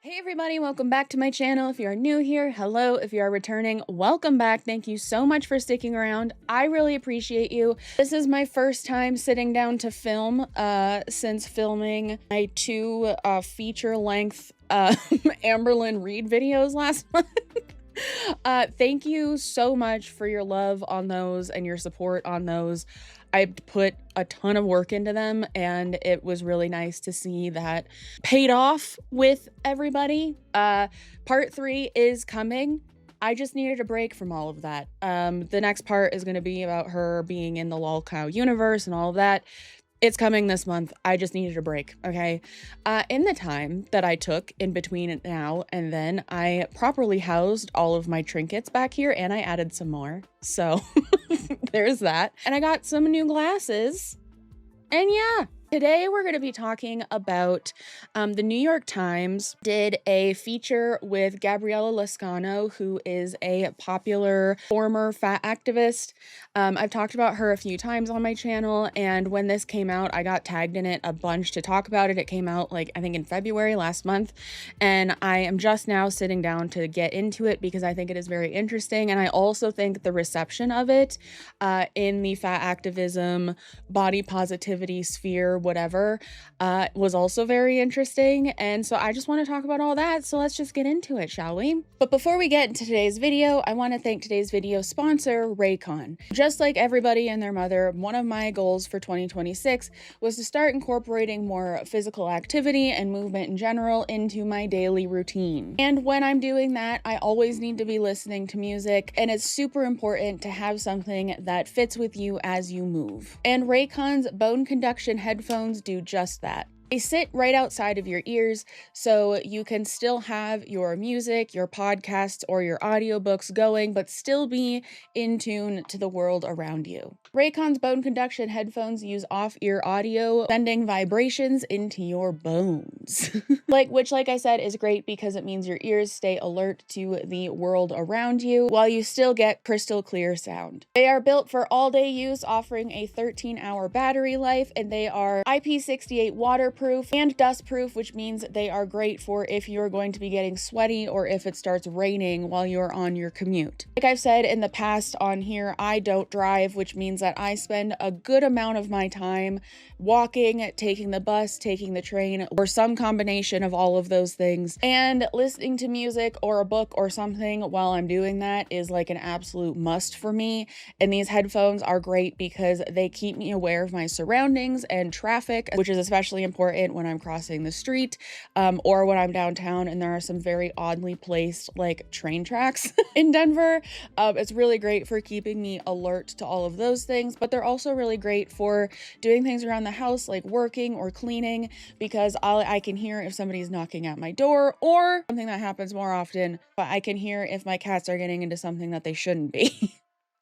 Hey everybody, welcome back to my channel. If you are new here, hello. If you are returning, welcome back. Thank you so much for sticking around. I really appreciate you. This is my first time sitting down to film since filming my two feature-length Amberlynn Reid videos last month. Thank you so much for your love on those and your support on those. I put a ton of work into them and it was really nice to see that paid off with everybody. Part 3 is coming. I just needed a break from all of that. The next part is going to be about her being in the lol cow universe and all of that. It's coming this month. I just needed a break, okay? In the time that I took in between it now and then, I properly housed all of my trinkets back here and I added some more. So there's that. And I got some new glasses. And yeah, today we're going to be talking about the New York Times did a feature with Gabriella Lascano, who is a popular former fat activist. I've talked about her a few times on my channel, and when this came out, I got tagged in it a bunch to talk about it. It came out like I think in February last month, and I am just now sitting down to get into it because I think it is very interesting, and I also think the reception of it in the fat activism, body positivity sphere, whatever, was also very interesting. And so I just want to talk about all that. So let's just get into it, shall we? But before we get into today's video, I want to thank today's video sponsor, Raycon. Just like everybody and their mother, one of my goals for 2026 was to start incorporating more physical activity and movement in general into my daily routine. And when I'm doing that, I always need to be listening to music, and it's super important to have something that fits with you as you move. And Raycon's bone conduction headphones do just that. They sit right outside of your ears, so you can still have your music, your podcasts, or your audiobooks going, but still be in tune to the world around you. Raycon's bone conduction headphones use off-ear audio, sending vibrations into your bones. Which, like I said, is great because it means your ears stay alert to the world around you while you still get crystal clear sound. They are built for all-day use, offering a 13-hour battery life, and they are IP68 waterproof and dustproof, which means they are great for if you're going to be getting sweaty or if it starts raining while you're on your commute. Like I've said in the past on here, I don't drive, which means that I spend a good amount of my time walking, taking the bus, taking the train, or some combination of all of those things. And listening to music or a book or something while I'm doing that is like an absolute must for me. And these headphones are great because they keep me aware of my surroundings and traffic, which is especially important when I'm crossing the street or when I'm downtown and there are some very oddly placed like train tracks in Denver. It's really great for keeping me alert to all of those things, but they're also really great for doing things around the house like working or cleaning, because I can hear if somebody's knocking at my door, or something that happens more often, but I can hear if my cats are getting into something that they shouldn't be.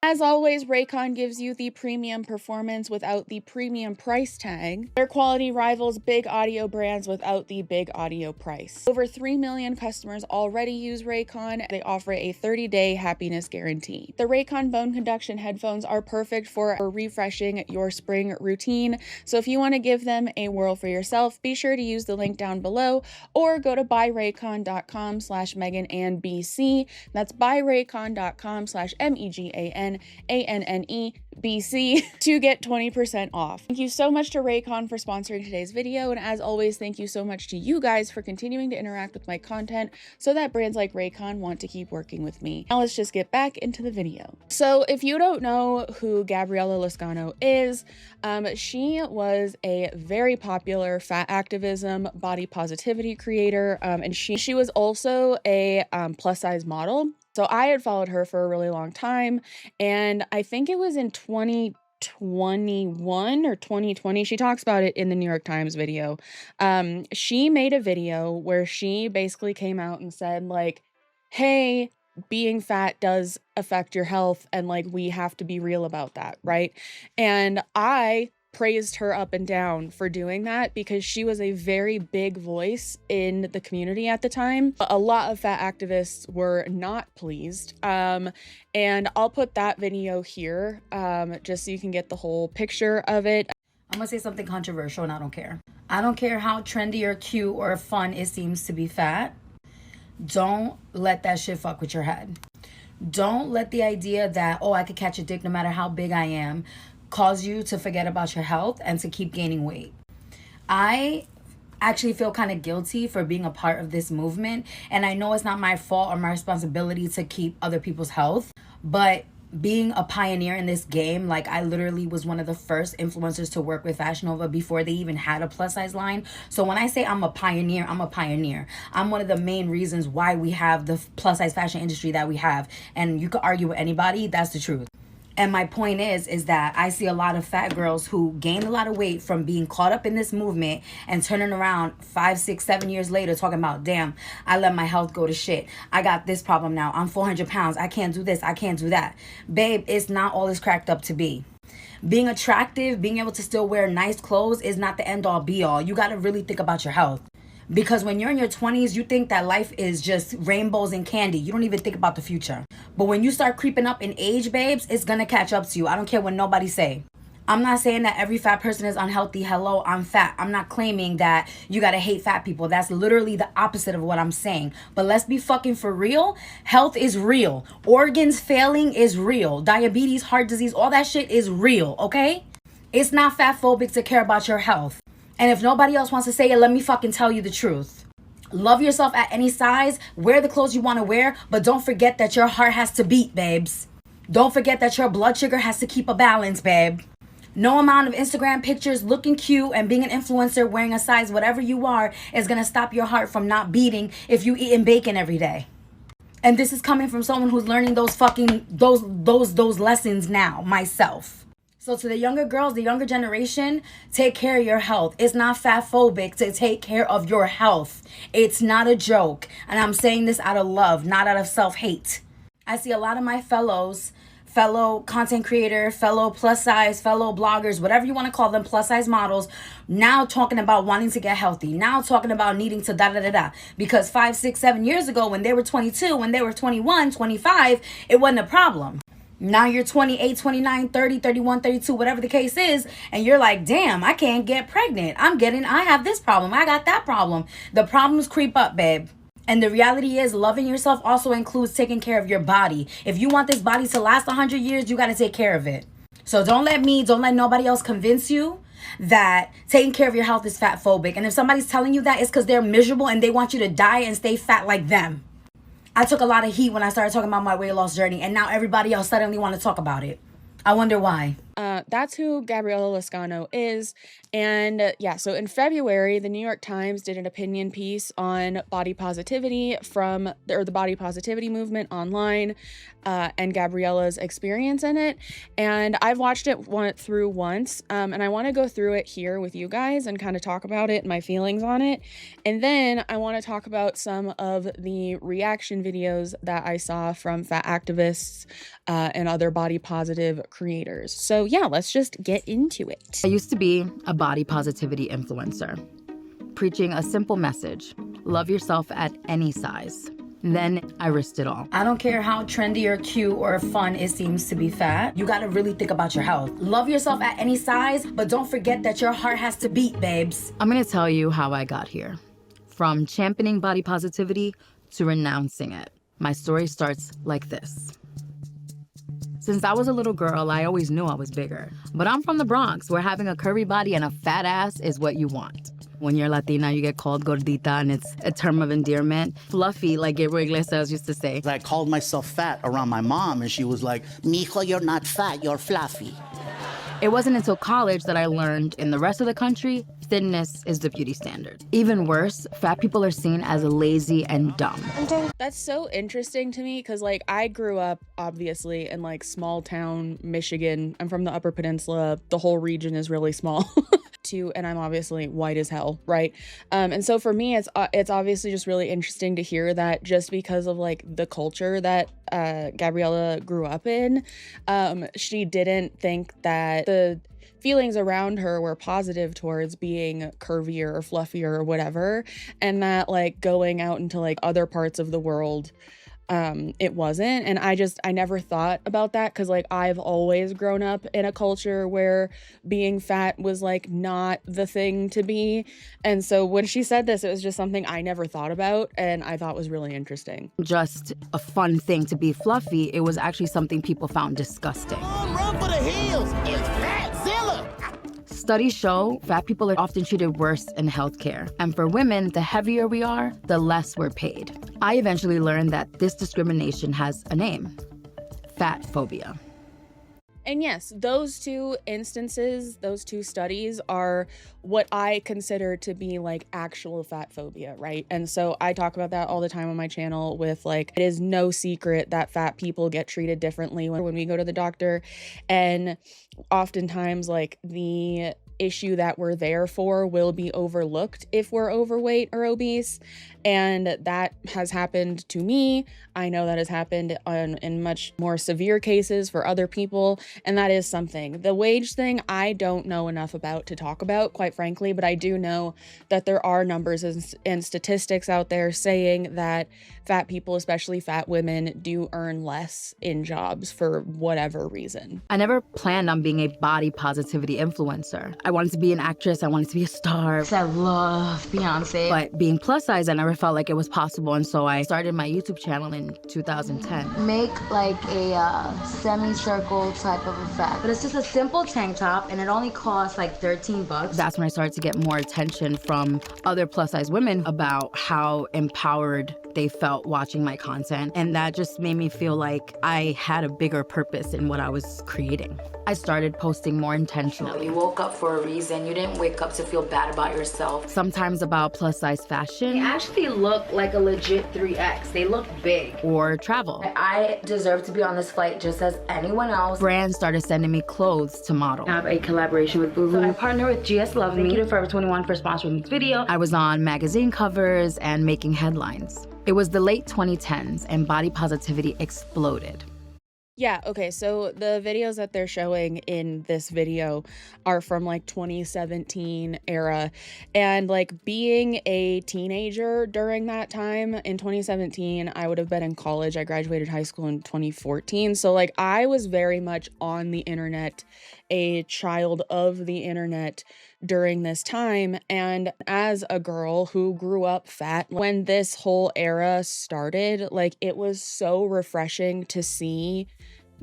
As always, Raycon gives you the premium performance without the premium price tag. Their quality rivals big audio brands without the big audio price. Over 3 million customers already use Raycon. They offer a 30-day happiness guarantee. The Raycon bone conduction headphones are perfect for refreshing your spring routine. So if you want to give them a whirl for yourself, be sure to use the link down below or go to buyraycon.com/MeganAnnBC. That's buyraycon.com/MEGANANNEBC to get 20% off. Thank you so much to Raycon for sponsoring today's video, and as always, thank you so much to you guys for continuing to interact with my content so that brands like Raycon want to keep working with me. Now let's just get back into the video. So if you don't know who Gabriella Lascano is, she was a very popular fat activism, body positivity creator, and she was also a plus size model. So I had followed her for a really long time, and I think it was in 2021 or 2020. She talks about it in the New York Times video. She made a video where she basically came out and said like, hey, being fat does affect your health, and like we have to be real about that, right? And I praised her up and down for doing that because she was a very big voice in the community at the time. A lot of fat activists were not pleased. And I'll put that video here just so you can get the whole picture of it. I'm gonna say something controversial and I don't care. I don't care how trendy or cute or fun it seems to be fat. Don't let that shit fuck with your head. Don't let the idea that, oh, I could catch a dick no matter how big I am, cause you to forget about your health and to keep gaining weight. I actually feel kind of guilty for being a part of this movement, and I know it's not my fault or my responsibility to keep other people's health, but being a pioneer in this game, like I literally was one of the first influencers to work with Fashion Nova before they even had a plus size line. So when I say I'm a pioneer, I'm a pioneer. I'm one of the main reasons why we have the plus size fashion industry that we have. And you could argue with anybody, that's the truth. And my point is that I see a lot of fat girls who gained a lot of weight from being caught up in this movement and turning around 5, 6, 7 years later talking about, damn, I let my health go to shit. I got this problem now. I'm 400 pounds. I can't do this. I can't do that. Babe, it's not all it's cracked up to be. Being attractive, being able to still wear nice clothes is not the end all be all. You got to really think about your health. Because when you're in your 20s, you think that life is just rainbows and candy. You don't even think about the future. But when you start creeping up in age, babes, it's gonna catch up to you. I don't care what nobody say. I'm not saying that every fat person is unhealthy. Hello, I'm fat. I'm not claiming that you gotta hate fat people. That's literally the opposite of what I'm saying. But let's be fucking for real. Health is real. Organs failing is real. Diabetes, heart disease, all that shit is real, okay? It's not fat phobic to care about your health. And if nobody else wants to say it, let me fucking tell you the truth. Love yourself at any size. Wear the clothes you want to wear. But don't forget that your heart has to beat, babes. Don't forget that your blood sugar has to keep a balance, babe. No amount of Instagram pictures looking cute and being an influencer wearing a size whatever you are is going to stop your heart from not beating if you eating bacon every day. And this is coming from someone who's learning those lessons now, myself. So to the younger girls, the younger generation, take care of your health. It's not fat phobic to take care of your health. It's not a joke. And I'm saying this out of love, not out of self-hate. I see a lot of my fellow content creator, fellow plus size, fellow bloggers, whatever you want to call them, plus size models, now talking about wanting to get healthy, now talking about needing to da-da-da-da. Because 5, 6, 7 years ago, when they were 22, when they were 21, 25, it wasn't a problem. Now you're 28, 29, 30, 31, 32, whatever the case is, and you're like, damn, I can't get pregnant. I have this problem. I got that problem. The problems creep up, babe. And the reality is, loving yourself also includes taking care of your body. If you want this body to last 100 years, you got to take care of it. So don't let nobody else convince you that taking care of your health is fat phobic. And if somebody's telling you that, it's because they're miserable and they want you to die and stay fat like them. I took a lot of heat when I started talking about my weight loss journey, and now everybody else suddenly want to talk about it. I wonder why. That's who Gabriella Lascano is. And yeah, so in February, the New York Times did an opinion piece on body positivity the body positivity movement online, and Gabriella's experience in it. And I've watched it through once, and I want to go through it here with you guys and kind of talk about it and my feelings on it. And then I want to talk about some of the reaction videos that I saw from fat activists and other body positive creators. So yeah, let's just get into it. I used to be a body positivity influencer, preaching a simple message: love yourself at any size. Then I risked it all. I don't care how trendy or cute or fun it seems to be fat. You gotta really think about your health. Love yourself at any size, but don't forget that your heart has to beat, babes. I'm gonna tell you how I got here. From championing body positivity to renouncing it. My story starts like this. Since I was a little girl, I always knew I was bigger. But I'm from the Bronx, where having a curvy body and a fat ass is what you want. When you're Latina, you get called gordita, and it's a term of endearment. Fluffy, like Gabriel Iglesias used to say. I called myself fat around my mom, and she was like, "Mijo, you're not fat, you're fluffy." It wasn't until college that I learned in the rest of the country, thinness is the beauty standard. Even worse, fat people are seen as lazy and dumb. That's so interesting to me because, like, I grew up, obviously, in, like, small town Michigan. I'm from the Upper Peninsula. The whole region is really small. And I'm obviously white as hell, right? And so for me, it's obviously just really interesting to hear that just because of, like, the culture that Gabriella grew up in, she didn't think that the feelings around her were positive towards being curvier or fluffier or whatever, and that, like, going out into, like, other parts of the world it wasn't. And I never thought about that because like I've always grown up in a culture where being fat was like not the thing to be. And so when she said this, it was just something I never thought about and I thought was really interesting. Just a fun thing to be fluffy, it was actually something people found disgusting. Run for the hills. It's Fatzilla. Studies show fat people are often treated worse in healthcare. And for women, the heavier we are, the less we're paid. I eventually learned that this discrimination has a name: fat phobia. And yes, those two instances, those two studies are what I consider to be like actual fat phobia, right? And so I talk about that all the time on my channel with like, it is no secret that fat people get treated differently when we go to the doctor. And oftentimes like the issue that we're there for will be overlooked if we're overweight or obese. And that has happened to me. I know that has happened in much more severe cases for other people. And that is something. The wage thing, I don't know enough about to talk about, quite frankly, but I do know that there are numbers and statistics out there saying that fat people, especially fat women, do earn less in jobs for whatever reason. I never planned on being a body positivity influencer. I wanted to be an actress. I wanted to be a star. I love Beyonce. But being plus size, I never felt like it was possible. And so I started my YouTube channel in 2010. Make like a semicircle type of effect. But it's just a simple tank top and it only costs like 13 bucks. That's when I started to get more attention from other plus size women about how empowered they felt watching my content. And that just made me feel like I had a bigger purpose in what I was creating. I started posting more intentionally. You woke up for a reason. You didn't wake up to feel bad about yourself. Sometimes about plus size fashion. They actually look like a legit 3X. They look big. Or travel. I deserve to be on this flight just as anyone else. Brands started sending me clothes to model. I have a collaboration with Boohoo. So I partner with GS Love Me. Thank you to Forever 21 for sponsoring this video. I was on magazine covers and making headlines. It was the late 2010s and body positivity exploded. Yeah, okay, so the videos that they're showing in this video are from like 2017 era. And like being a teenager during that time in 2017, I would have been in college. I graduated high school in 2014. So like I was very much on the internet, a child of the internet during this time. And as a girl who grew up fat, when this whole era started, like it was so refreshing to see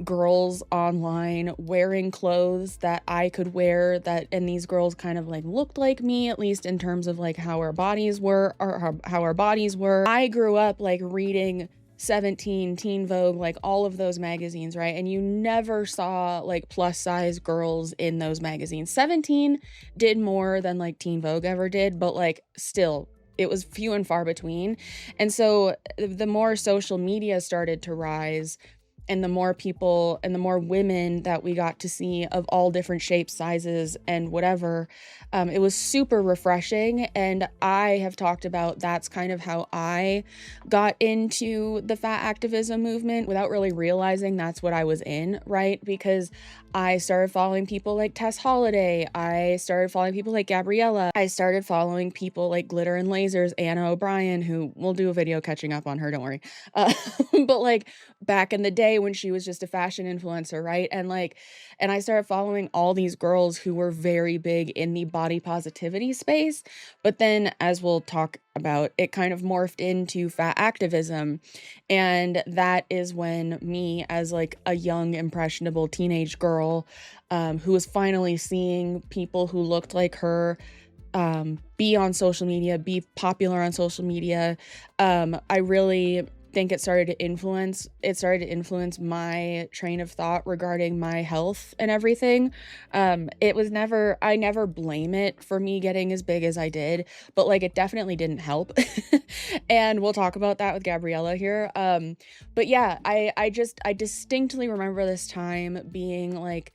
girls online wearing clothes that I could wear, and these girls kind of like looked like me, at least in terms of like how our bodies were, or how our bodies were. I grew up like reading 17, Teen Vogue, like all of those magazines, right? And you never saw like plus size girls in those magazines. 17 did more than like Teen Vogue ever did, but like still, it was few and far between. And so the more social media started to rise, and the more people and the more women that we got to see of all different shapes, sizes, and whatever, it was super refreshing. And I have talked about that's kind of how I got into the fat activism movement without really realizing that's what I was in, right? Because I started following people like Tess Holiday. I started following people like Gabriella. I started following people like Glitter and Lasers, Anna O'Brien, who we'll do a video catching up on her, don't worry. But like back in the day when she was just a fashion influencer, right? And I started following all these girls who were very big in the body positivity space. But then, as we'll talk about, it kind of morphed into fat activism. And that is when me, as like a young, impressionable teenage girl, who was finally seeing people who looked like her be on social media, be popular on social media, I really think it started to influence my train of thought regarding my health and everything. I never blame it for me getting as big as I did, but like it definitely didn't help. And we'll talk about that with Gabriella here. But yeah, I distinctly remember this time being like,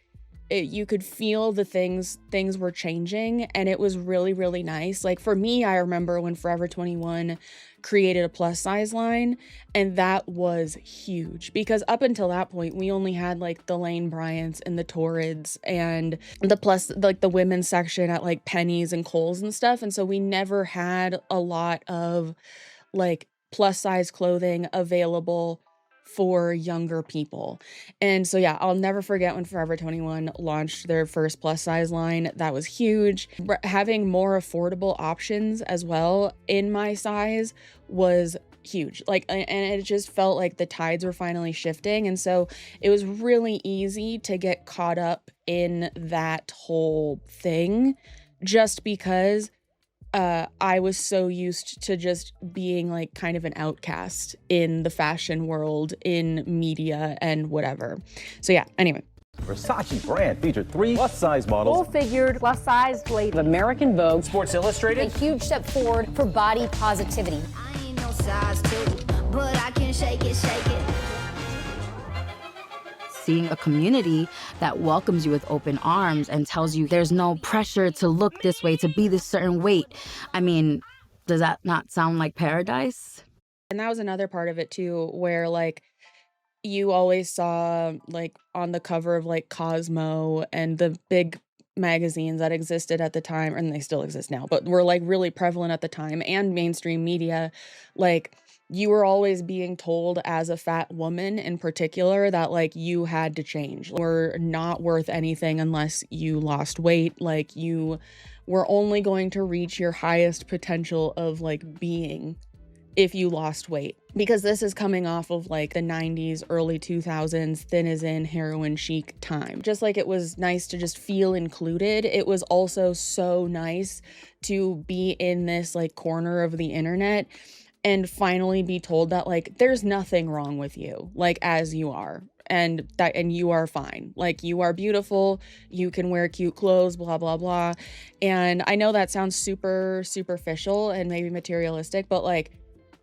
you could feel the things were changing, and it was really, really nice. Like for me, I remember when Forever 21 created a plus size line, and that was huge because up until that point we only had like the Lane Bryants and the Torrids and the women's section at like Penny's and Kohl's and stuff, and so we never had a lot of like plus size clothing available for younger people. And so yeah, I'll never forget when Forever 21 launched their first plus size line. That was huge. Having more affordable options as well in my size was huge. Like, and it just felt like the tides were finally shifting. And so it was really easy to get caught up in that whole thing just because I was so used to just being like kind of an outcast in the fashion world, in media and whatever. So yeah, anyway. Versace brand featured 3 plus-size models. Full-figured, plus-sized lady. American Vogue. Sports Illustrated. A huge step forward for body positivity. I ain't no size 2, but I can shake it, shake it. Seeing a community that welcomes you with open arms and tells you there's no pressure to look this way, to be this certain weight. I mean, does that not sound like paradise? And that was another part of it too, where like you always saw like on the cover of like Cosmo and the big magazines that existed at the time, and they still exist now, but were like really prevalent at the time, and mainstream media, like you were always being told as a fat woman in particular that like you had to change. Were not worth anything unless you lost weight. Like you were only going to reach your highest potential of like being if you lost weight. Because this is coming off of like the 90s, early 2000s, thin as in heroin chic time. Just like it was nice to just feel included, it was also so nice to be in this like corner of the internet and finally be told that like there's nothing wrong with you, like as you are, and you are fine, like you are beautiful, you can wear cute clothes, blah blah blah. And I know that sounds super superficial and maybe materialistic, but like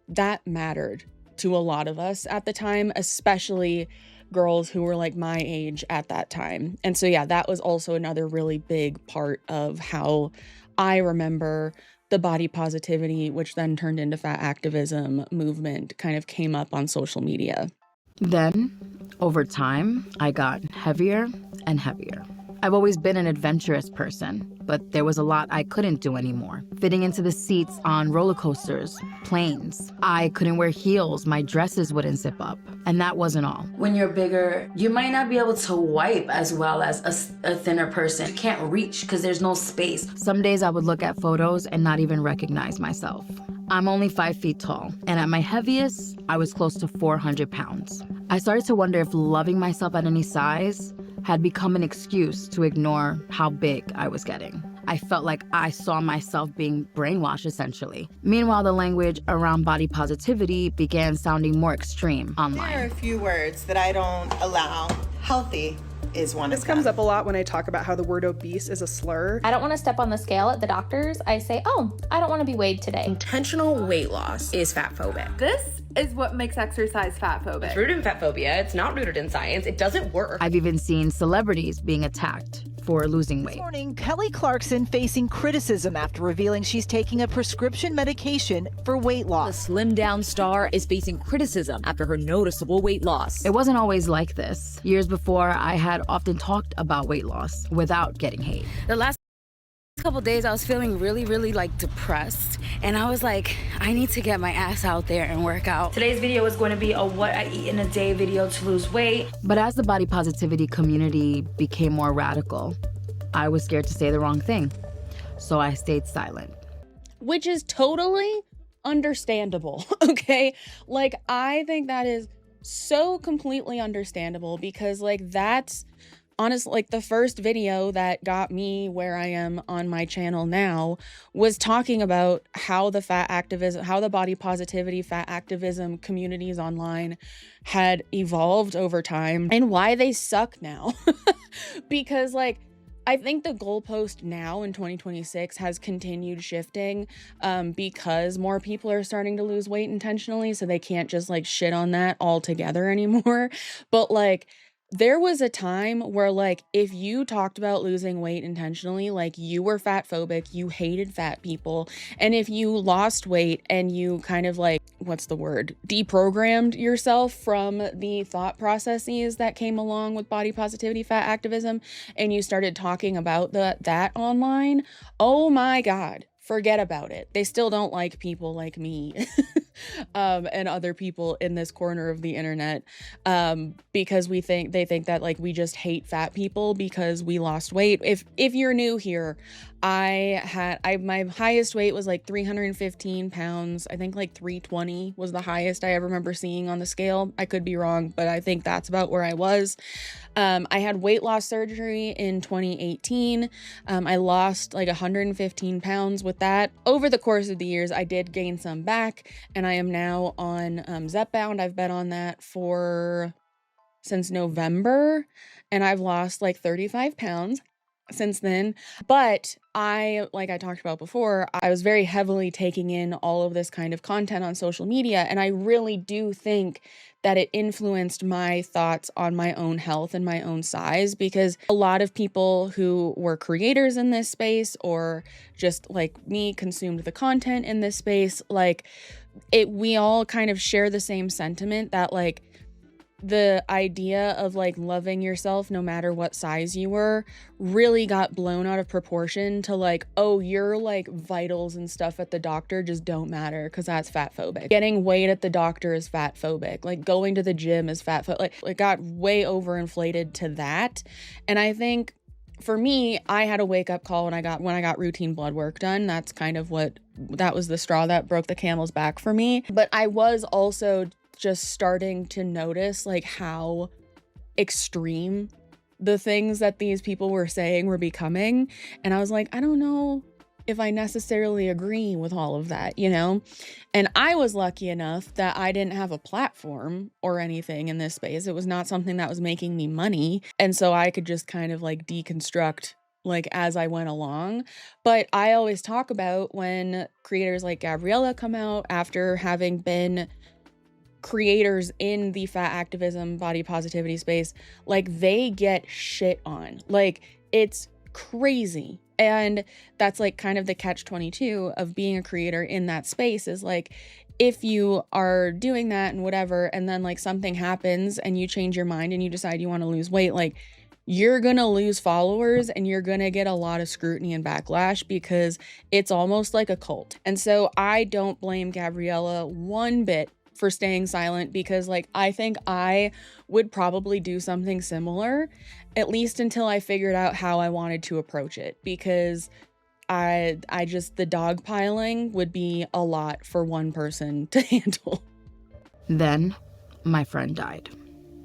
that mattered to a lot of us at the time, especially girls who were like my age at that time. And so yeah, that was also another really big part of how I remember the body positivity, which then turned into fat activism movement, kind of came up on social media. Then, over time, I got heavier and heavier. I've always been an adventurous person, but there was a lot I couldn't do anymore. Fitting into the seats on roller coasters, planes. I couldn't wear heels, my dresses wouldn't zip up. And that wasn't all. When you're bigger, you might not be able to wipe as well as a thinner person. You can't reach because there's no space. Some days I would look at photos and not even recognize myself. I'm only 5 feet tall, and at my heaviest, I was close to 400 pounds. I started to wonder if loving myself at any size had become an excuse to ignore how big I was getting. I felt like I saw myself being brainwashed, essentially. Meanwhile, the language around body positivity began sounding more extreme online. There are a few words that I don't allow. Healthy is one of them. This comes up a lot when I talk about how the word obese is a slur. I don't want to step on the scale at the doctor's. I say, oh, I don't want to be weighed today. Intentional weight loss is fat phobic. This is what makes exercise fat phobic. It's rooted in fat phobia. It's not rooted in science. It doesn't work. I've even seen celebrities being attacked for losing weight. This morning, Kelly Clarkson facing criticism after revealing she's taking a prescription medication for weight loss. The slimmed down star is facing criticism after her noticeable weight loss. It wasn't always like this. Years before, I had often talked about weight loss without getting hate. The last couple days I was feeling really like depressed, and I was like, I need to get my ass out there and work out. Today's video is going to be a what I eat in a day video to lose weight. But as the body positivity community became more radical, I was scared to say the wrong thing, so I stayed silent. Which is totally understandable, okay? Like, I think that is so completely understandable because like that's honestly, like the first video that got me where I am on my channel now was talking about how the fat activism, how the body positivity, fat activism communities online had evolved over time and why they suck now. Because like, I think the goalpost now in 2026 has continued shifting because more people are starting to lose weight intentionally, so they can't just like shit on that altogether anymore. But like, there was a time where like if you talked about losing weight intentionally, like you were fat phobic, you hated fat people. And if you lost weight and you kind of like, what's the word, deprogrammed yourself from the thought processes that came along with body positivity, fat activism, and you started talking about that online, oh my God, forget about it. They still don't like people like me. and other people in this corner of the internet, because they think that like we just hate fat people because we lost weight. If you're new here, my highest weight was like 315 pounds. I think like 320 was the highest I ever remember seeing on the scale. I could be wrong, but I think that's about where I was. I had weight loss surgery in 2018. I lost like 115 pounds with that. Over the course of the years, I did gain some back, and I am now on Zepbound. I've been on that since November, and I've lost like 35 pounds since then. But like I talked about before, I was very heavily taking in all of this kind of content on social media, and I really do think that it influenced my thoughts on my own health and my own size, because a lot of people who were creators in this space, or just like me, consumed the content in this space, like we all kind of share the same sentiment that like the idea of like loving yourself no matter what size you were really got blown out of proportion to like, oh, your like vitals and stuff at the doctor just don't matter because that's fat phobic. Getting weighed at the doctor is fat phobic. Like going to the gym is fat phobic. Like it got way overinflated to that. And I think for me, I had a wake up call when I got routine blood work done. That's kind of that was the straw that broke the camel's back for me. But I was also just starting to notice like how extreme the things that these people were saying were becoming. And I was like, I don't know if I necessarily agree with all of that, you know? And I was lucky enough that I didn't have a platform or anything in this space. It was not something that was making me money. And so I could just kind of like deconstruct like as I went along. But I always talk about when creators like Gabriella come out after having been creators in the fat activism, body positivity space, like they get shit on. Like it's crazy. And that's like kind of the catch-22 of being a creator in that space, is like if you are doing that and whatever, and then like something happens and you change your mind and you decide you want to lose weight, like you're gonna lose followers and you're gonna get a lot of scrutiny and backlash, because it's almost like a cult. And so I don't blame Gabriella one bit for staying silent, because like I think I would probably do something similar, at least until I figured out how I wanted to approach it, because I just, the dogpiling would be a lot for one person to handle. Then my friend died.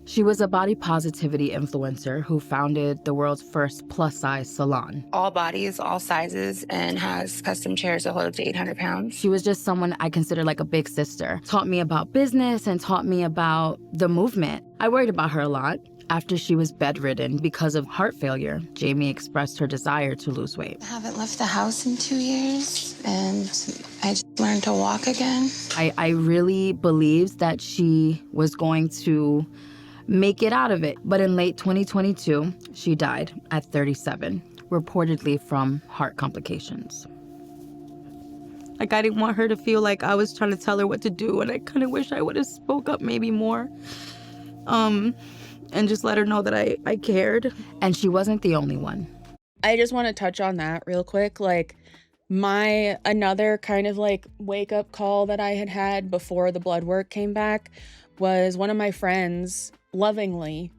She was a body positivity influencer who founded the world's first plus-size salon. All bodies, all sizes, and has custom chairs that hold up to 800 pounds. She was just someone I consider like a big sister. Taught me about business and taught me about the movement. I worried about her a lot. After she was bedridden because of heart failure, Jamie expressed her desire to lose weight. I haven't left the house in 2 years, and I just learned to walk again. I really believed that she was going to make it out of it. But in late 2022, she died at 37, reportedly from heart complications. Like, I didn't want her to feel like I was trying to tell her what to do, and I kind of wish I would have spoke up maybe more. And just let her know that I cared. And she wasn't the only one. I just want to touch on that real quick. Like another kind of like wake up call that I had before the blood work came back was one of my friends lovingly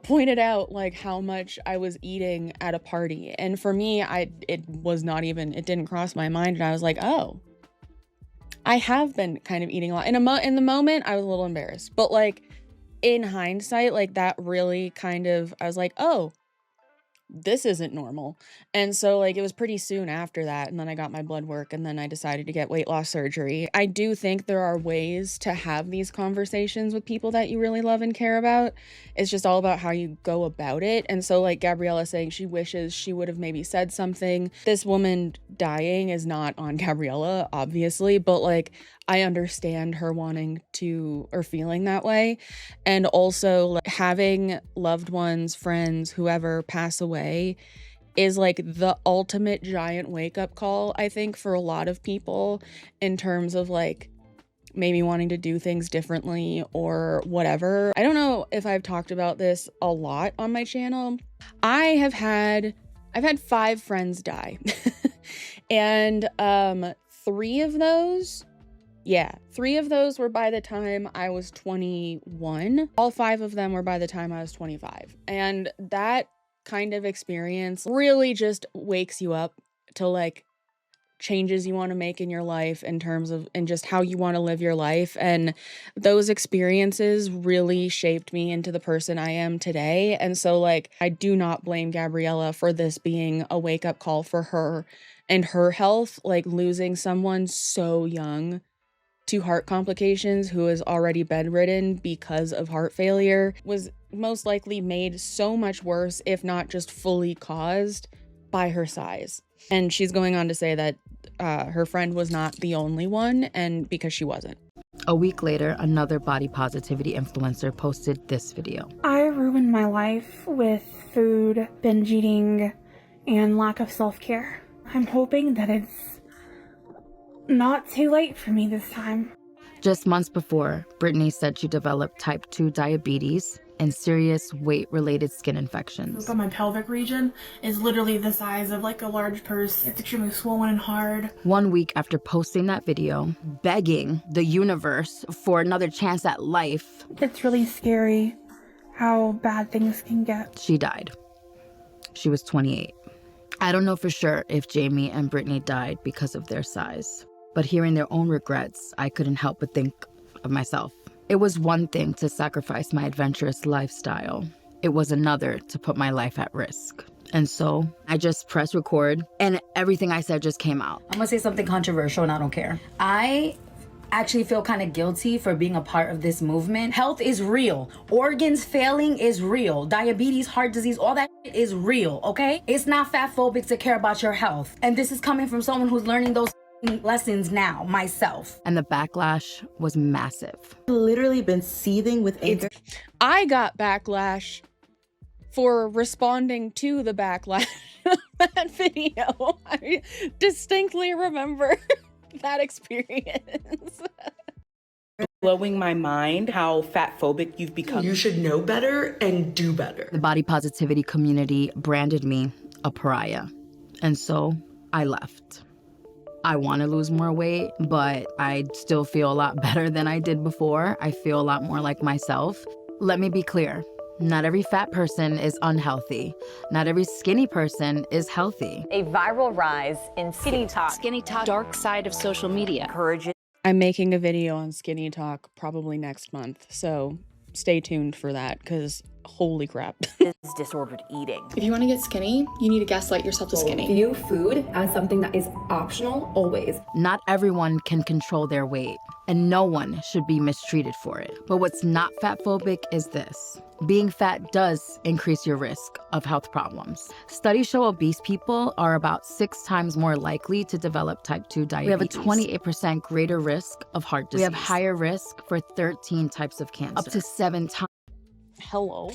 pointed out like how much I was eating at a party. And for me, it didn't cross my mind. And I was like, oh, I have been kind of eating a lot. In the moment, I was a little embarrassed. But like in hindsight, like that really kind of, I was like, oh, this isn't normal. And so like it was pretty soon after that, and then I got my blood work, and then I decided to get weight loss surgery. I do think there are ways to have these conversations with people that you really love and care about. It's just all about how you go about it. And so like Gabriella saying she wishes she would have maybe said something. This woman dying is not on Gabriella, obviously, but like I understand her wanting to or feeling that way. And also like having loved ones, friends, whoever pass away is like the ultimate giant wake up call, I think, for a lot of people in terms of like maybe wanting to do things differently or whatever. I don't know if I've talked about this a lot on my channel. I've had 5 friends die. And 3 of those Yeah, 3 of those were by the time I was 21. All 5 of them were by the time I was 25. And that kind of experience really just wakes you up to like changes you want to make in your life in terms of and just how you want to live your life. And those experiences really shaped me into the person I am today. And so like I do not blame Gabriella for this being a wake-up call for her and her health. Like losing someone so young to heart complications who is already bedridden because of heart failure was most likely made so much worse, if not just fully caused, by her size. And she's going on to say that her friend was not the only one, and because she wasn't. A week later, another body positivity influencer posted this video. I ruined my life with food, binge eating, and lack of self-care. I'm hoping that it's not too late for me this time. Just months before, Brittany said she developed type 2 diabetes and serious weight-related skin infections. So my pelvic region is literally the size of like a large purse. It's extremely swollen and hard. 1 week after posting that video, begging the universe for another chance at life, It's really scary how bad things can get. she died. She was 28. I don't know for sure if Jamie and Brittany died because of their size, but hearing their own regrets, I couldn't help but think of myself. It was one thing to sacrifice my adventurous lifestyle. It was another to put my life at risk. And so I just pressed record and everything I said just came out. I'm gonna say something controversial and I don't care. I actually feel kind of guilty for being a part of this movement. Health is real. Organs failing is real. Diabetes, heart disease, all that is real, okay? It's not fat phobic to care about your health. And this is coming from someone who's learning those lessons now, myself. And the backlash was massive. I've literally been seething with anger. I got backlash for responding to the backlash of that video. I distinctly remember that experience. Blowing my mind how fat phobic you've become. You should know better and do better. The body positivity community branded me a pariah. And so I left. I want to lose more weight, but I still feel a lot better than I did before. I feel a lot more like myself. Let me be clear. Not every fat person is unhealthy. Not every skinny person is healthy. A viral rise in skinny talk. Skinny talk, dark side of social media. Encourages. I'm making a video on skinny talk probably next month, so stay tuned for that because holy crap. Is disordered eating. If you want to get skinny, you need to gaslight yourself to skinny. View food as something that is optional always. Not everyone can control their weight, and no one should be mistreated for it. But what's not fat phobic is this. Being fat does increase your risk of health problems. Studies show obese people are about 6 times more likely to develop type 2 diabetes. We have a 28% greater risk of heart disease. We have higher risk for 13 types of cancer. Up to 7 times. Hello?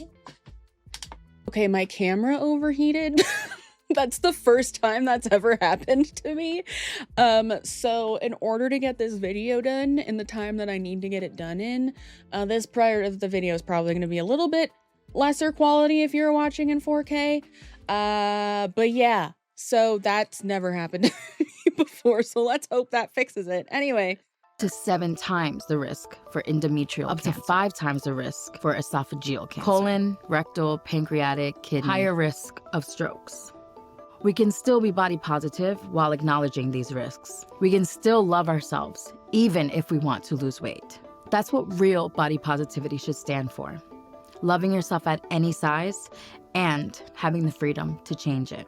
Okay, my camera overheated. That's the first time that's ever happened to me. So in order to get this video done in the time that I need to get it done in, this prior to the video is probably going to be a little bit lesser quality if you're watching in 4K. But yeah, so that's never happened to me before. So let's hope that fixes it. Anyway. To 7 times the risk for endometrial cancer. Up to 5 times the risk for esophageal cancer. Colon, rectal, pancreatic, kidney. Higher risk of strokes. We can still be body positive while acknowledging these risks. We can still love ourselves, even if we want to lose weight. That's what real body positivity should stand for. Loving yourself at any size and having the freedom to change it.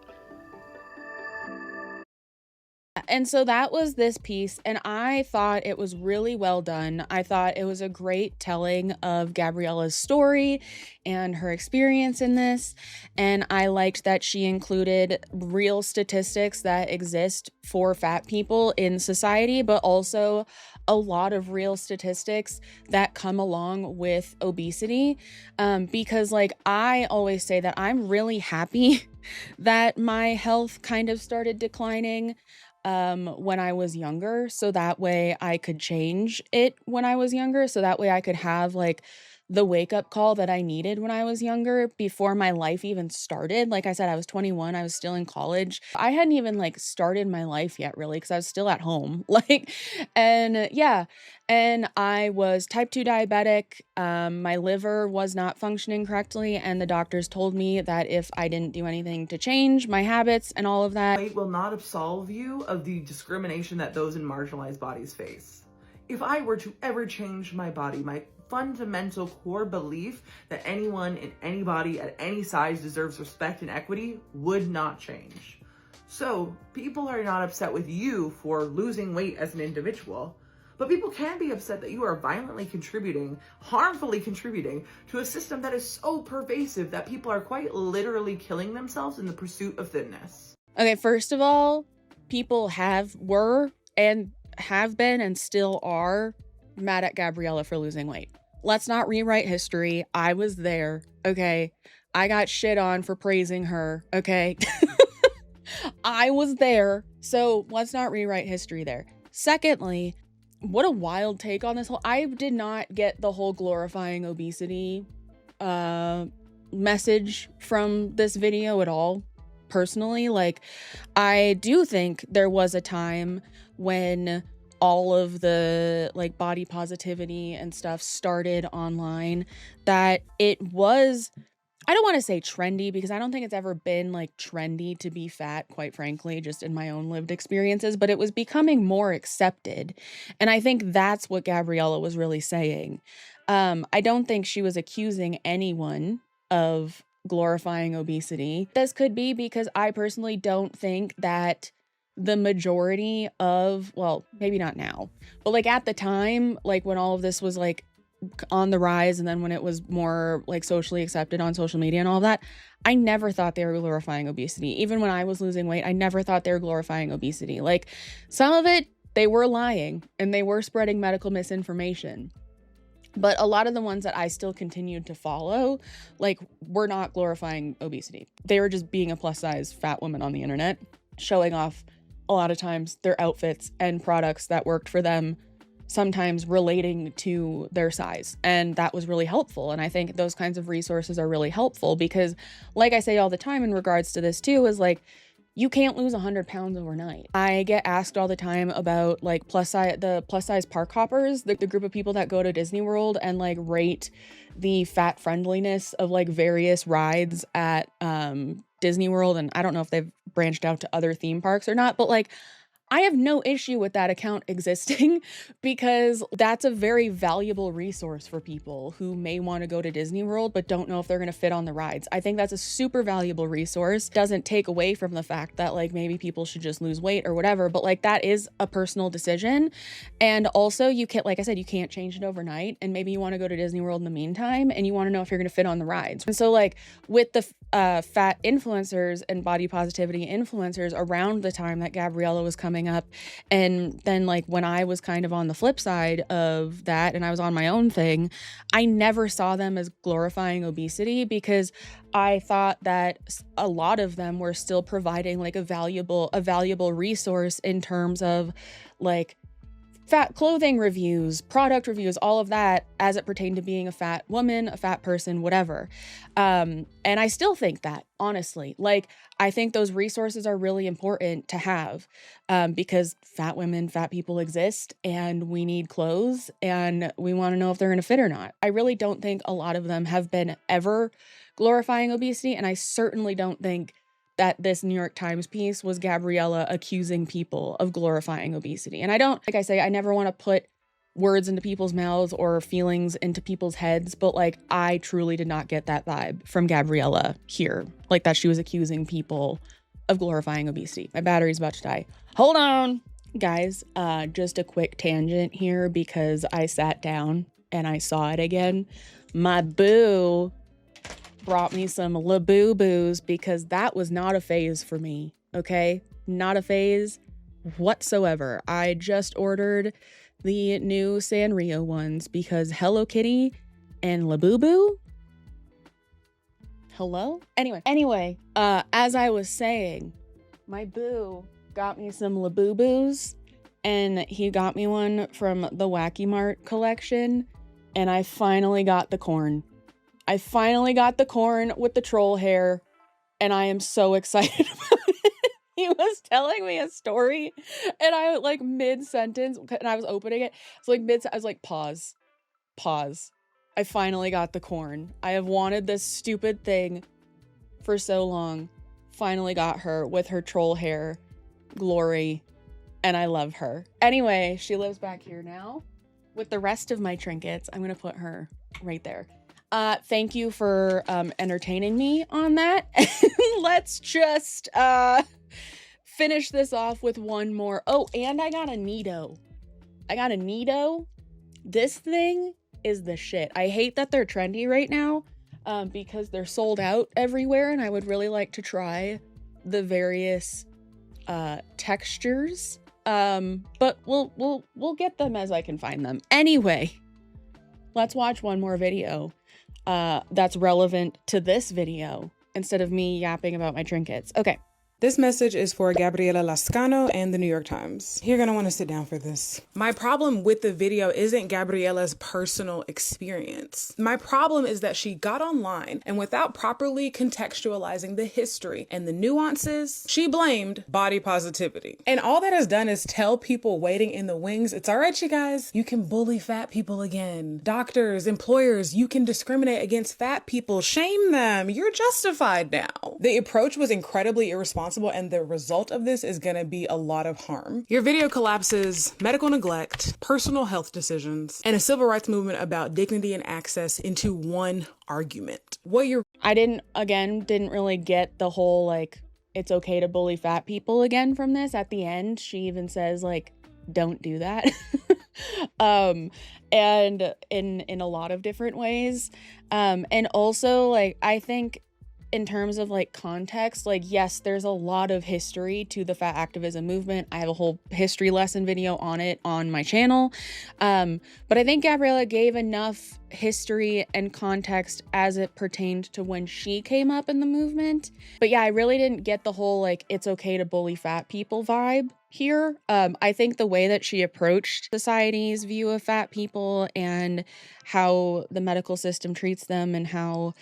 And so that was this piece, and I thought it was really well done. I thought it was a great telling of Gabriella's story and her experience in this, and I liked that she included real statistics that exist for fat people in society, but also a lot of real statistics that come along with obesity, because like I always say that I'm really happy that my health kind of started declining when I was younger, so that way I could change it when I was younger, so that way I could have like the wake-up call that I needed when I was younger, before my life even started. Like I said, I was 21, I was still in college. I hadn't even like started my life yet, really, because I was still at home. And yeah, and I was type 2 diabetic. My liver was not functioning correctly, and the doctors told me that if I didn't do anything to change my habits and all of that, Weight will not absolve you of the discrimination that those in marginalized bodies face. If I were to ever change my body, my fundamental core belief that anyone in any body at any size deserves respect and equity would not change. So people are not upset with you for losing weight as an individual, but people can be upset that you are violently contributing, harmfully contributing to a system that is so pervasive that people are quite literally killing themselves in the pursuit of thinness. okay, first of all, people were and have been and still are mad at Gabriella for losing weight. Let's not rewrite history. I was there, okay? I got shit on for praising her, okay? I was there, so let's not rewrite history there. Secondly, what a wild take on this whole— I did not get the whole glorifying obesity message from this video at all, personally. Like, I do think there was a time when all of the like body positivity and stuff started online, that it was— I don't want to say trendy, because I don't think it's ever been like trendy to be fat, quite frankly, just in my own lived experiences, but it was becoming more accepted. And I think that's what Gabriella was really saying. I don't think she was accusing anyone of glorifying obesity. This could be because I personally don't think that the majority of, well, maybe not now, but like at the time, like when all of this was like on the rise, and then when it was more like socially accepted on social media and all that, I never thought they were glorifying obesity. Even when I was losing weight, I never thought they were glorifying obesity. Like, some of it, they were lying and they were spreading medical misinformation. But a lot of the ones that I still continued to follow, like, were not glorifying obesity. They were just being a plus size fat woman on the internet, showing off a lot of times their outfits and products that worked for them, sometimes relating to their size. And that was really helpful. And I think those kinds of resources are really helpful because, like I say all the time in regards to this too, is like, you can't lose 100 pounds overnight. I get asked all the time about like the plus size park hoppers, the group of people that go to Disney World and like rate the fat friendliness of like various rides at Disney World. And I don't know if they've branched out to other theme parks or not, but like, I have no issue with that account existing because that's a very valuable resource for people who may want to go to Disney World but don't know if they're going to fit on the rides. I think that's a super valuable resource. Doesn't take away from the fact that like maybe people should just lose weight or whatever, but like that is a personal decision. And also you can't, like I said, you can't change it overnight, and maybe you want to go to Disney World in the meantime and you want to know if you're going to fit on the rides. And so like with the fat influencers and body positivity influencers around the time that Gabriella was coming up, and then like when I was kind of on the flip side of that and I was on my own thing, I never saw them as glorifying obesity because I thought that a lot of them were still providing like a valuable resource in terms of like fat clothing reviews, product reviews, all of that as it pertained to being a fat woman, a fat person, whatever. And I still think that, honestly, like, I think those resources are really important to have because fat women, fat people exist, and we need clothes and we want to know if they're going to fit or not. I really don't think a lot of them have been ever glorifying obesity. And I certainly don't think that this New York Times piece was Gabriella accusing people of glorifying obesity. And I don't, like I say, I never want to put words into people's mouths or feelings into people's heads, but like I truly did not get that vibe from Gabriella here, like that she was accusing people of glorifying obesity. My battery's about to die. Hold on, guys. Just a quick tangent here because I sat down and I saw it again. My boo brought me some Labubu's because that was not a phase for me, okay? Not a phase whatsoever. I just ordered the new Sanrio ones because Hello Kitty and Labubu? Hello? Anyway, as I was saying, my boo got me some Labubu's and he got me one from the Wacky Mart collection. and I finally got the corn. I finally got the corn with the troll hair, and I am so excited about it. He was telling me a story, and I like mid-sentence, and I was opening it. So like I was like, pause. I finally got the corn. I have wanted this stupid thing for so long. Finally got her with her troll hair glory, and I love her. Anyway, she lives back here now with the rest of my trinkets. I'm gonna put her right there. Thank you for entertaining me on that. Let's just finish this off with one more. Oh, and I got a Neato. This thing is the shit. I hate that they're trendy right now because they're sold out everywhere, and I would really like to try the various textures. But we'll get them as I can find them. Anyway, let's watch one more video that's relevant to this video instead of me yapping about my trinkets. Okay. This message is for Gabriela Lascano and the New York Times. You're gonna wanna sit down for this. My problem with the video isn't Gabriela's personal experience. My problem is that she got online and without properly contextualizing the history and the nuances, she blamed body positivity. And all that has done is tell people waiting in the wings, it's all right, you guys, you can bully fat people again. Doctors, employers, you can discriminate against fat people. Shame them. You're justified now. The approach was incredibly irresponsible, and the result of this is gonna be a lot of harm. Your video collapses medical neglect, personal health decisions, and a civil rights movement about dignity and access into one argument. I didn't really get the whole like it's okay to bully fat people again from this. At the end, she even says like, don't do that. And in a lot of different ways. And also like, I think in terms of like context, like, yes, there's a lot of history to the fat activism movement. I have a whole history lesson video on it on my channel. But I think Gabriela gave enough history and context as it pertained to when she came up in the movement. But yeah, I really didn't get the whole like it's okay to bully fat people vibe here. I think the way that she approached society's view of fat people and how the medical system treats them and how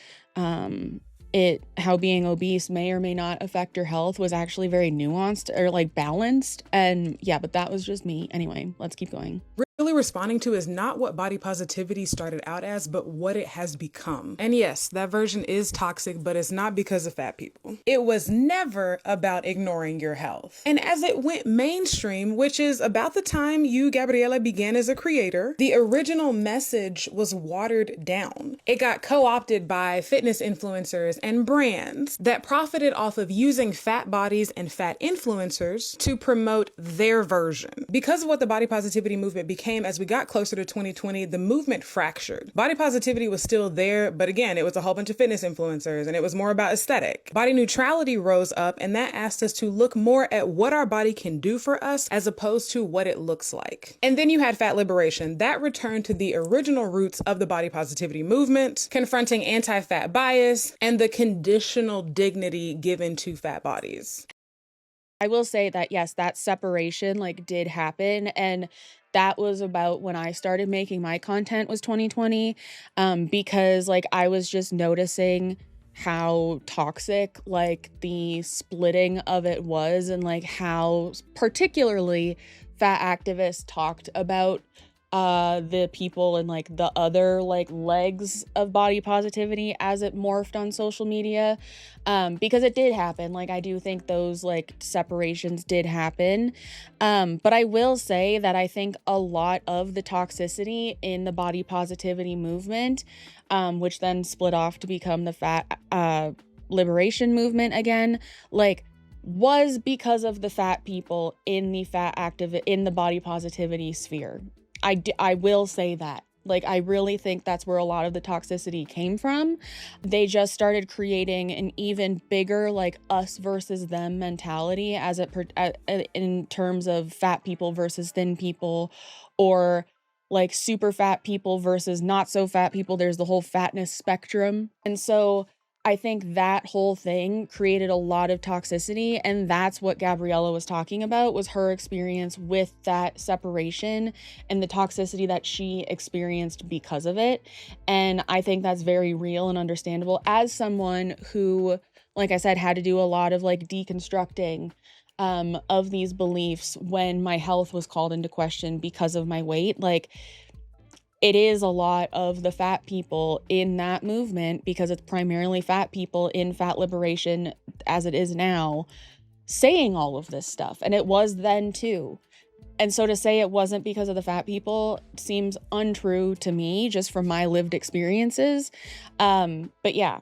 being obese may or may not affect your health was actually very nuanced or like balanced. And yeah, but that was just me. Anyway, let's keep going. Really responding to is not what body positivity started out as, but what it has become. And yes, that version is toxic, but it's not because of fat people. It was never about ignoring your health. And as it went mainstream, which is about the time you, Gabriela, began as a creator, the original message was watered down. It got co-opted by fitness influencers and brands that profited off of using fat bodies and fat influencers to promote their version. Because of what the body positivity movement became, as we got closer to 2020, the movement fractured. Body positivity was still there, but again, it was a whole bunch of fitness influencers and it was more about aesthetic. Body neutrality rose up, and that asked us to look more at what our body can do for us as opposed to what it looks like. And then you had fat liberation. That returned to the original roots of the body positivity movement, confronting anti-fat bias and the conditional dignity given to fat bodies. I will say that yes, that separation like did happen, and that was about when I started making my content was 2020, because like I was just noticing how toxic like the splitting of it was, and like how particularly fat activists talked about the people and like the other like legs of body positivity as it morphed on social media, because it did happen. Like I do think those like separations did happen, but I will say that I think a lot of the toxicity in the body positivity movement, which then split off to become the fat liberation movement again, like was because of the fat people in the body positivity sphere. I will say that. Like, I really think that's where a lot of the toxicity came from. They just started creating an even bigger, like, us versus them mentality as in terms of fat people versus thin people, or like super fat people versus not so fat people. There's the whole fatness spectrum. And so I think that whole thing created a lot of toxicity, and that's what Gabriella was talking about, was her experience with that separation and the toxicity that she experienced because of it. And I think that's very real and understandable as someone who, like I said, had to do a lot of like deconstructing of these beliefs when my health was called into question because of my weight. Like, it is a lot of the fat people in that movement, because it's primarily fat people in fat liberation as it is now, saying all of this stuff. And it was then too. And so to say it wasn't because of the fat people seems untrue to me, just from my lived experiences. But yeah.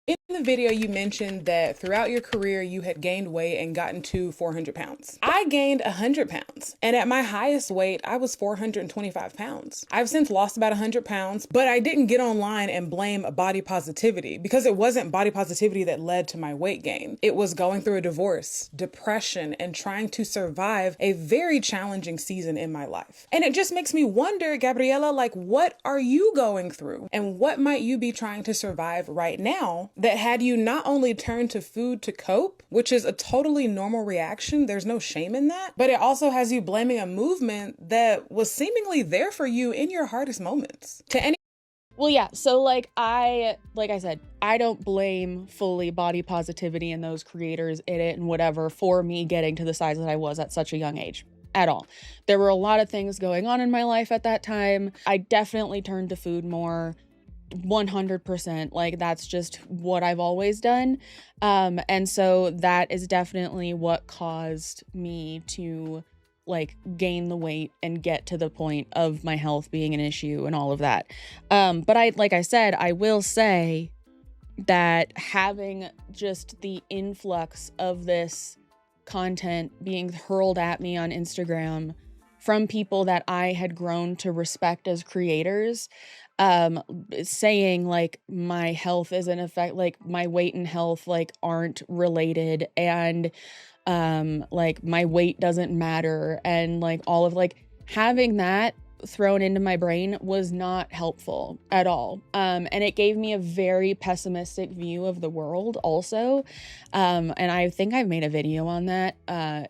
In the video, you mentioned that throughout your career, you had gained weight and gotten to 400 pounds. I gained 100 pounds, and at my highest weight, I was 425 pounds. I've since lost about 100 pounds, but I didn't get online and blame body positivity, because it wasn't body positivity that led to my weight gain. It was going through a divorce, depression, and trying to survive a very challenging season in my life. And it just makes me wonder, Gabriella, like, what are you going through? And what might you be trying to survive right now that had you not only turned to food to cope, which is a totally normal reaction, there's no shame in that, but it also has you blaming a movement that was seemingly there for you in your hardest moments. Well, yeah, so like I said, I don't blame fully body positivity and those creators in it and whatever for me getting to the size that I was at such a young age at all. There were a lot of things going on in my life at that time. I definitely turned to food more. 100%. Like, that's just what I've always done. And so that is definitely what caused me to like gain the weight and get to the point of my health being an issue and all of that. But like I said, I will say that having just the influx of this content being hurled at me on Instagram from people that I had grown to respect as creators, saying like my health is in effect, like my weight and health like aren't related, and like my weight doesn't matter, and like all of like having that thrown into my brain was not helpful at all. And it gave me a very pessimistic view of the world also. And I think I've made a video on that.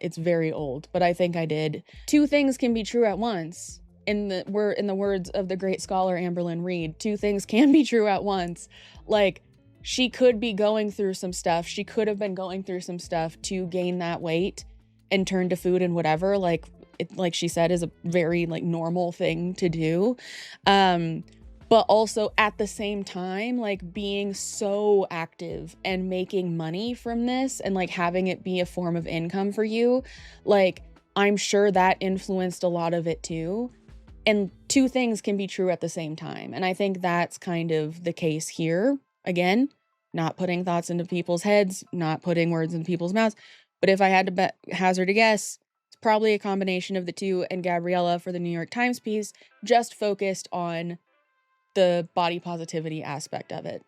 It's very old, but I think I did. Two things can be true at once. In the words of the great scholar Amberlynn Reed, two things can be true at once. Like, she could be going through some stuff. She could have been going through some stuff to gain that weight and turn to food and whatever. Like, it, like she said, is a very like normal thing to do. But also at the same time, like being so active and making money from this and like having it be a form of income for you, like I'm sure that influenced a lot of it too. And two things can be true at the same time. And I think that's kind of the case here. Again, not putting thoughts into people's heads, not putting words in people's mouths. But if I had to hazard a guess, it's probably a combination of the two. And Gabriella, for the New York Times piece, just focused on the body positivity aspect of it.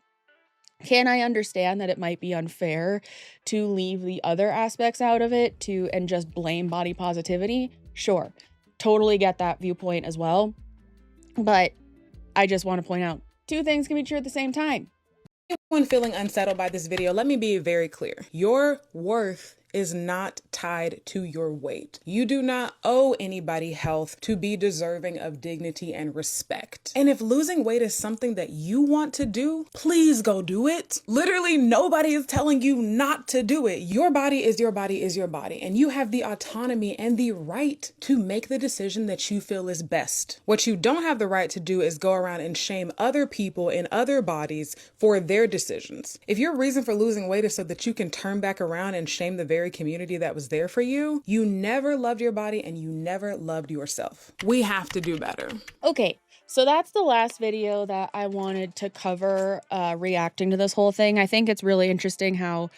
Can I understand that it might be unfair to leave the other aspects out of it and just blame body positivity? Sure. Totally get that viewpoint as well. But I just want to point out, two things can be true at the same time. Anyone feeling unsettled by this video, let me be very clear. Your worth is not tied to your weight. You do not owe anybody health to be deserving of dignity and respect. And if losing weight is something that you want to do, please go do it. Literally, nobody is telling you not to do it. Your body is your body is your body, and you have the autonomy and the right to make the decision that you feel is best. What you don't have the right to do is go around and shame other people in other bodies for their decisions. If your reason for losing weight is so that you can turn back around and shame the very community that was there for you, you never loved your body and you never loved yourself. We have to do better. Okay, so that's the last video that I wanted to cover reacting to this whole thing. I think it's really interesting how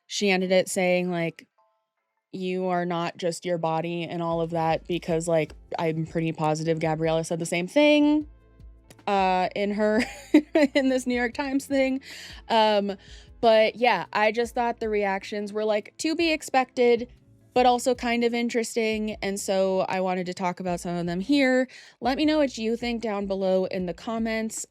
she ended it saying like, you are not just your body and all of that, because like I'm pretty positive Gabriella said the same thing in her in this New York Times thing. But yeah, I just thought the reactions were like to be expected. but also kind of interesting. And so I wanted to talk about some of them here. Let me know what you think down below in the comments.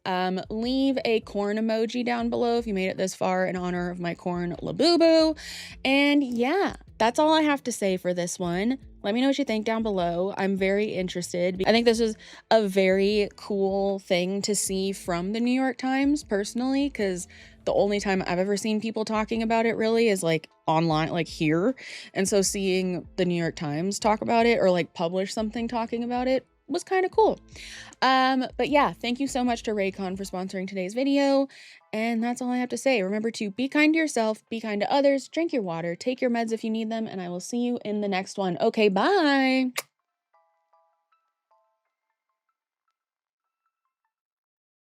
Leave a corn emoji down below if you made it this far in honor of my corn Labubu. And yeah, that's all I have to say for this one. Let me know what you think down below. I'm very interested. I think this was a very cool thing to see from the New York Times personally, because the only time I've ever seen people talking about it really is like online, like here. And so seeing the New York Times talk about it or like publish something talking about it was kind of cool. But yeah, thank you so much to Raycon for sponsoring today's video. And that's all I have to say. Remember to be kind to yourself, be kind to others, drink your water, take your meds if you need them, and I will see you in the next one. Okay, bye.